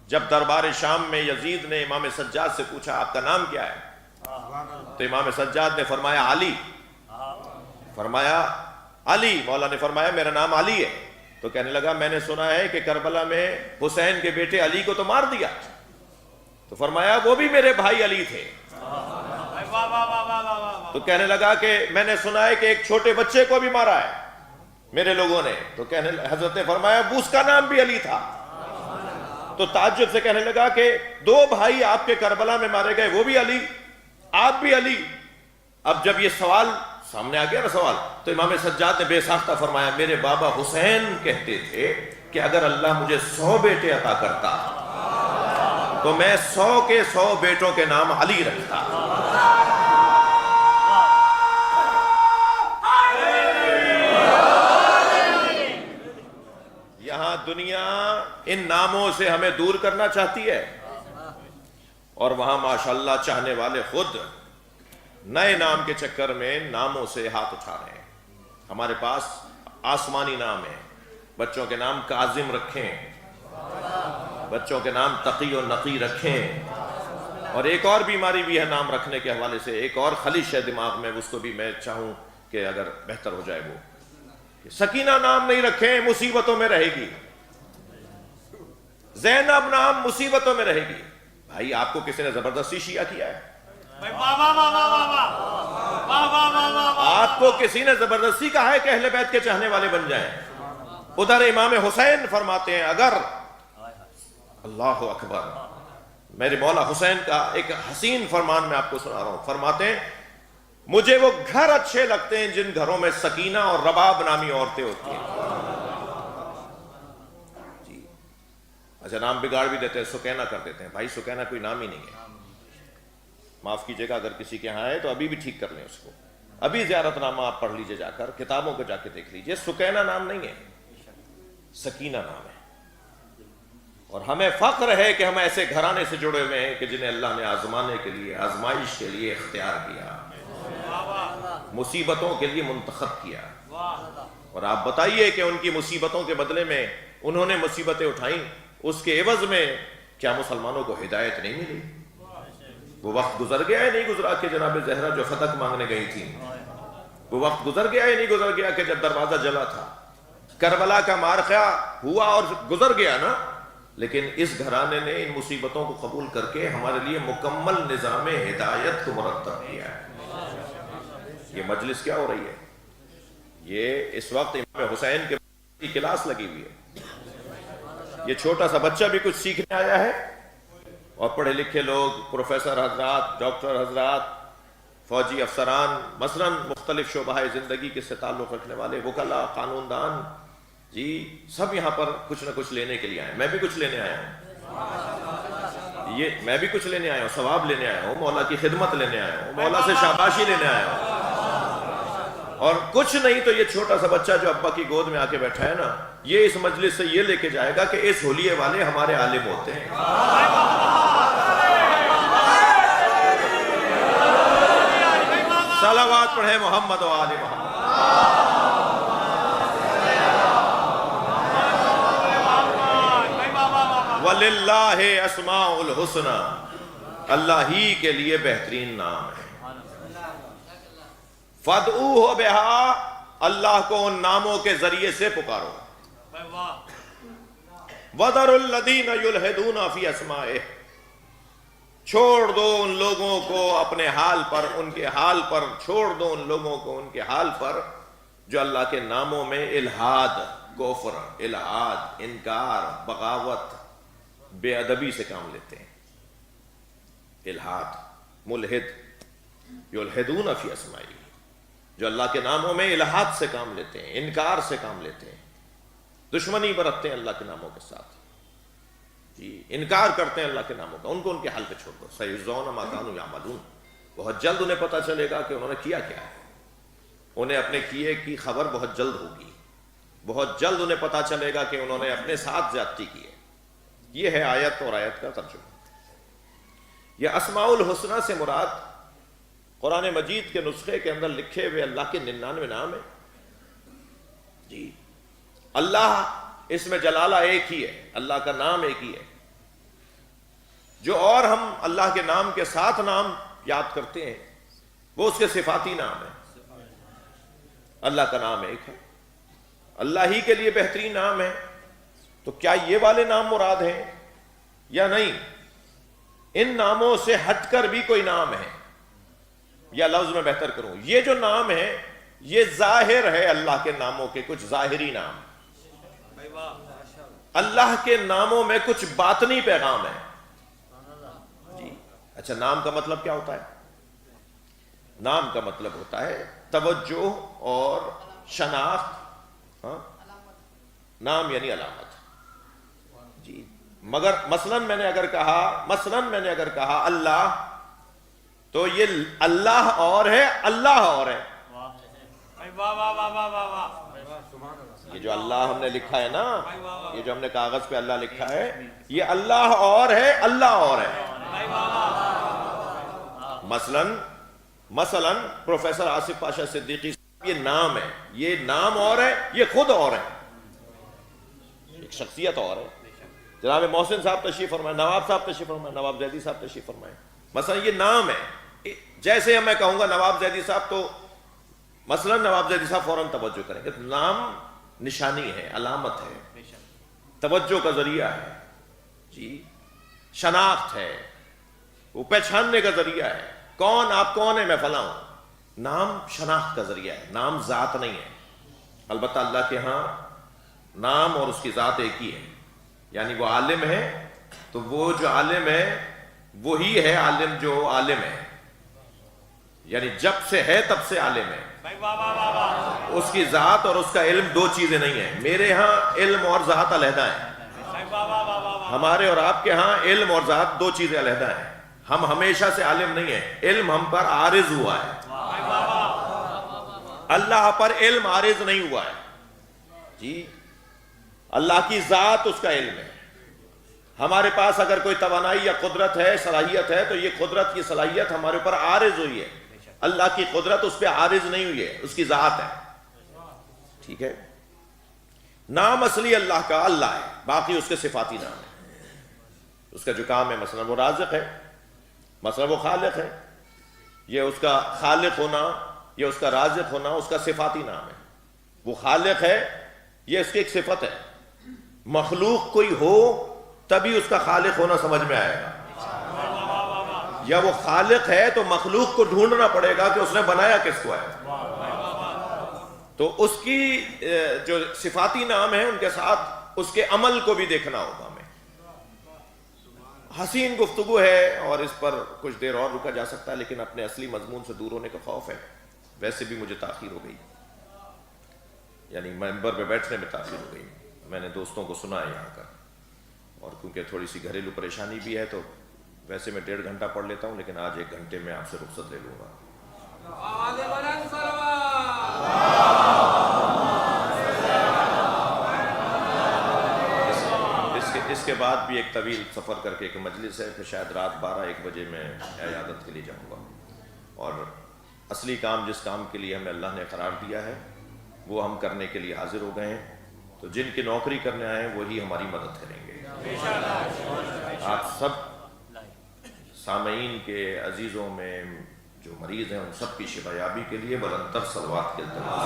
جب دربار شام میں یزید نے امام سجاد سے پوچھا آپ کا نام کیا ہے، تو امام سجاد نے فرمایا علی، فرمایا علی، مولا نے فرمایا میرا نام علی ہے۔ تو کہنے لگا میں نے سنا ہے کہ کربلا میں حسین کے بیٹے علی کو تو مار دیا، تو فرمایا وہ بھی میرے بھائی علی تھے۔ تو کہنے لگا کہ میں نے سنا ہے کہ ایک چھوٹے بچے کو بھی مارا ہے میرے لوگوں نے، تو حضرت نے فرمایا اس کا نام بھی علی تھا۔ تو تعجب سے کہنے لگا کہ دو بھائی آپ کے کربلا میں مارے گئے، وہ بھی علی، آپ بھی علی۔ اب جب یہ سوال سامنے آ گیا نا سوال، تو امام سجاد نے بے ساختہ فرمایا میرے بابا حسین کہتے تھے کہ اگر اللہ مجھے 100 بیٹے عطا کرتا تو میں 100 کے 100 بیٹوں کے نام علی رکھتا۔ یہاں دنیا ان ناموں سے ہمیں دور کرنا چاہتی ہے، اور وہاں ماشاءاللہ چاہنے والے خود نئے نام کے چکر میں ناموں سے ہاتھ اٹھا رہے ہیں۔ ہمارے پاس آسمانی نام ہیں، بچوں کے نام کاظم رکھیں، بچوں کے نام تقی و نقی رکھیں، اور ایک اور بیماری بھی ہے نام رکھنے کے حوالے سے، ایک اور خلش ہے دماغ میں، اس کو بھی میں چاہوں کہ اگر بہتر ہو جائے وہ کہ سکینہ نام نہیں رکھیں، مصیبتوں میں رہے گی۔ زینب نام مصیبتوں میں رہے گی۔ بھائی آپ کو کسی نے زبردستی شیعہ کیا ہے؟ آپ کو کسی نے زبردستی کہا ہے کہ اہل بیت کے چاہنے والے بن جائیں؟ ادھر امام حسین فرماتے ہیں، اگر اللہ اکبر، میرے مولا حسین کا ایک حسین فرمان میں آپ کو سنا رہا ہوں، فرماتے ہیں مجھے وہ گھر اچھے لگتے ہیں جن گھروں میں سکینہ اور رباب نامی عورتیں ہوتی ہیں۔ جی اچھا، نام بگاڑ بھی دیتے ہیں، سکینہ کر دیتے ہیں۔ بھائی سکینہ کوئی نام ہی نہیں ہے، معاف کیجئے گا اگر کسی کے ہاں ہے تو ابھی بھی ٹھیک کر لیں اس کو، ابھی زیارت نامہ آپ پڑھ لیجئے، جا کر کتابوں کو جا کے دیکھ لیجئے، سکینہ نام نہیں ہے، سکینہ نام ہے۔ اور ہمیں فخر ہے کہ ہم ایسے گھرانے سے جڑے ہوئے ہیں کہ جنہیں اللہ نے آزمانے کے لیے، آزمائش کے لیے اختیار کیا، مصیبتوں کے لیے منتخب کیا۔ اور آپ بتائیے کہ ان کی مصیبتوں کے بدلے میں انہوں نے مصیبتیں اٹھائیں، اس کے عوض میں کیا مسلمانوں کو ہدایت نہیں ملی؟ وہ وقت گزر گیا ہے نہیں گزرا کہ جناب زہرا جو فتح مانگنے گئی تھی، وہ وقت گزر گیا ہے نہیں گزر گیا کہ جب دروازہ جلا تھا؟ کربلا کا معرکہ ہوا اور گزر گیا نا، لیکن اس گھرانے نے ان مصیبتوں کو قبول کر کے ہمارے لیے مکمل نظام ہدایت کو مرتب کیا ہے۔ یہ مجلس کیا ہو رہی ہے؟ یہ اس وقت امام حسین کی کلاس لگی ہوئی ہے۔ یہ چھوٹا سا بچہ بھی کچھ سیکھنے آیا ہے، اور پڑھے لکھے لوگ، پروفیسر حضرات، ڈاکٹر حضرات، فوجی افسران، مثلا مختلف شعبہ زندگی کے سے تعلق رکھنے والے وکلاء، قانون دان، جی سب یہاں پر کچھ نہ کچھ لینے کے لیے آئے۔ میں بھی کچھ لینے آیا ہوں، میں بھی کچھ لینے آیا ہوں، ثواب لینے آیا ہوں، مولا کی خدمت لینے آیا ہوں، مولا سے شاباشی لینے آیا ہوں۔ اور کچھ نہیں تو یہ چھوٹا سا بچہ جو ابا کی گود میں آ کے بیٹھا ہے نا، یہ اس مجلس سے یہ لے کے جائے گا کہ اس ہولیے والے ہمارے عالم ہوتے ہیں۔ صلوات پڑھیں محمد و آل محمد۔ وَلِلَّهِ أَسْمَاءُ الْحُسْنَى، اللہ ہی کے لیے بہترین نام ہے۔ فَادْعُوهُ بِهَا، اللہ کو ان ناموں کے ذریعے سے پکارو۔ وَذَرُوا الَّذِينَ يُلْحِدُونَ فِي أَسْمَائِهِ، چھوڑ دو ان لوگوں کو اپنے حال پر، ان کے حال پر چھوڑ دو ان لوگوں کو ان کے حال پر جو اللہ کے ناموں میں الحاد، کفر، الحاد، انکار، بغاوت، بے ادبی سے کام لیتے ہیں۔ الحاد، ملحد، یلحدون فی اسمائی، جو اللہ کے ناموں میں الحاد سے کام لیتے ہیں، انکار سے کام لیتے ہیں، دشمنی برتتے ہیں اللہ کے ناموں کے ساتھ، جی انکار کرتے ہیں اللہ کے ناموں کا، ان کو ان کے حال پہ چھوڑ دو۔ سیجزون ما کانوا یعملون، بہت جلد انہیں پتہ چلے گا کہ انہوں نے کیا کیا ہے، انہیں اپنے کیے کی خبر بہت جلد ہوگی، بہت جلد انہیں پتہ چلے گا کہ انہوں نے اپنے ساتھ زیادتی کی ہے۔ یہ ہے آیت اور آیت کا ترجمہ۔ یہ اسماء الحسنہ سے مراد قرآن مجید کے نسخے کے اندر لکھے ہوئے اللہ کے 99 نام ہیں، جی اللہ اس میں جلالہ ایک ہی ہے، اللہ کا نام ایک ہی ہے، جو اور ہم اللہ کے نام کے ساتھ نام یاد کرتے ہیں وہ اس کے صفاتی نام ہے۔ اللہ کا نام ایک ہے، اللہ ہی کے لیے بہترین نام ہے، تو کیا یہ والے نام مراد ہیں یا نہیں؟ ان ناموں سے ہٹ کر بھی کوئی نام ہے، یا لفظ میں بہتر کروں، یہ جو نام ہے یہ ظاہر ہے اللہ کے ناموں کے کچھ ظاہری نام، اللہ کے ناموں میں کچھ باطنی پیغام ہے۔ جی اچھا، نام کا مطلب کیا ہوتا ہے؟ نام کا مطلب ہوتا ہے توجہ اور شناخت، نام یعنی علامت۔ جی مگر مثلا میں نے اگر کہا اللہ، تو یہ اللہ اور ہے، اللہ اور ہے۔ یہ جو اللہ ہم نے لکھا ہے نا، یہ جو ہم نے کاغذ پہ اللہ لکھا ہے، یہ اللہ اور ہے، اللہ اور ہے۔ مثلا پروفیسر آصف پاشا صدیقی، یہ نام ہے، یہ نام اور ہے، یہ خود اور ہے، ایک شخصیت اور ہے۔ جناب محسن صاحب تشریف فرمائے، نواب صاحب تشریف فرمائے، نواب زیدی صاحب تشریف فرمائے۔ مثلا یہ نام ہے، جیسے میں کہوں گا نواب زیدی صاحب تو مثلا نواب زیدی صاحب فوراً توجہ کریں گے۔ نام نشانی ہے، علامت ہے، توجہ کا ذریعہ ہے، جی شناخت ہے، وہ پہچاننے کا ذریعہ ہے، کون آپ کون ہے، میں فلاں ہوں۔ نام شناخت کا ذریعہ ہے، نام ذات نہیں ہے۔ البتہ اللہ کے ہاں نام اور اس کی ذات ایک ہی ہے، یعنی وہ عالم ہے تو وہ جو عالم ہے وہی ہے عالم جو عالم ہے، یعنی جب سے ہے تب سے عالم ہے۔ اس کی ذات اور اس کا علم دو چیزیں نہیں ہیں۔ میرے ہاں علم اور ذات علیحدہ ہیں، ہمارے اور آپ کے ہاں علم اور ذات دو چیزیں علیحدہ ہیں۔ ہم ہمیشہ سے عالم نہیں ہیں، علم ہم پر عارض ہوا ہے، اللہ پر علم عارض نہیں ہوا ہے۔ جی اللہ کی ذات اس کا علم ہے۔ ہمارے پاس اگر کوئی توانائی یا قدرت ہے، صلاحیت ہے، تو یہ قدرت کی صلاحیت ہمارے اوپر عارض ہوئی ہے، اللہ کی قدرت اس پہ عارض نہیں ہوئی ہے، اس کی ذات ہے۔ ٹھیک ہے، نام اصلی اللہ کا اللہ ہے، باقی اس کے صفاتی نام ہے۔ اس کا جو کام ہے، مثلا وہ رازق ہے، مثلا وہ خالق ہے، یہ اس کا خالق ہونا، یہ اس کا رازق ہونا اس کا صفاتی نام ہے۔ وہ خالق ہے، یہ اس کی ایک صفت ہے۔ مخلوق کوئی ہو تبھی اس کا خالق ہونا سمجھ میں آئے گا، یا وہ خالق ہے تو مخلوق کو ڈھونڈنا پڑے گا کہ اس نے بنایا کس کو ہے۔ تو اس کی جو صفاتی نام ہے ان کے ساتھ اس کے عمل کو بھی دیکھنا ہوگا ہمیں۔ حسین گفتگو ہے اور اس پر کچھ دیر اور رکا جا سکتا ہے، لیکن اپنے اصلی مضمون سے دور ہونے کا خوف ہے۔ ویسے بھی مجھے تاخیر ہو گئی، یعنی ممبر پہ بیٹھنے میں تاخیر ہو گئی، میں نے دوستوں کو سنا ہے یہاں کا، اور کیونکہ تھوڑی سی گھریلو پریشانی بھی ہے تو ویسے میں 1.5 گھنٹہ پڑھ لیتا ہوں، لیکن آج 1 گھنٹے میں آپ سے رخصت لے لوں گا۔ اس کے بعد بھی ایک طویل سفر کر کے ایک مجلس ہے، پھر شاید رات 12-1 بجے میں عیادت کے لیے جاؤں گا، اور اصلی کام جس کام کے لیے ہمیں اللہ نے قرار دیا ہے وہ ہم کرنے کے لیے حاضر ہو گئے ہیں۔ تو جن کی نوکری کرنے آئے ہیں وہی ہماری مدد کریں گے۔ آپ سب سامعین کے عزیزوں میں جو مریض ہیں ان سب کی شفا یابی کے لیے بلند تر صلوات کے التماس۔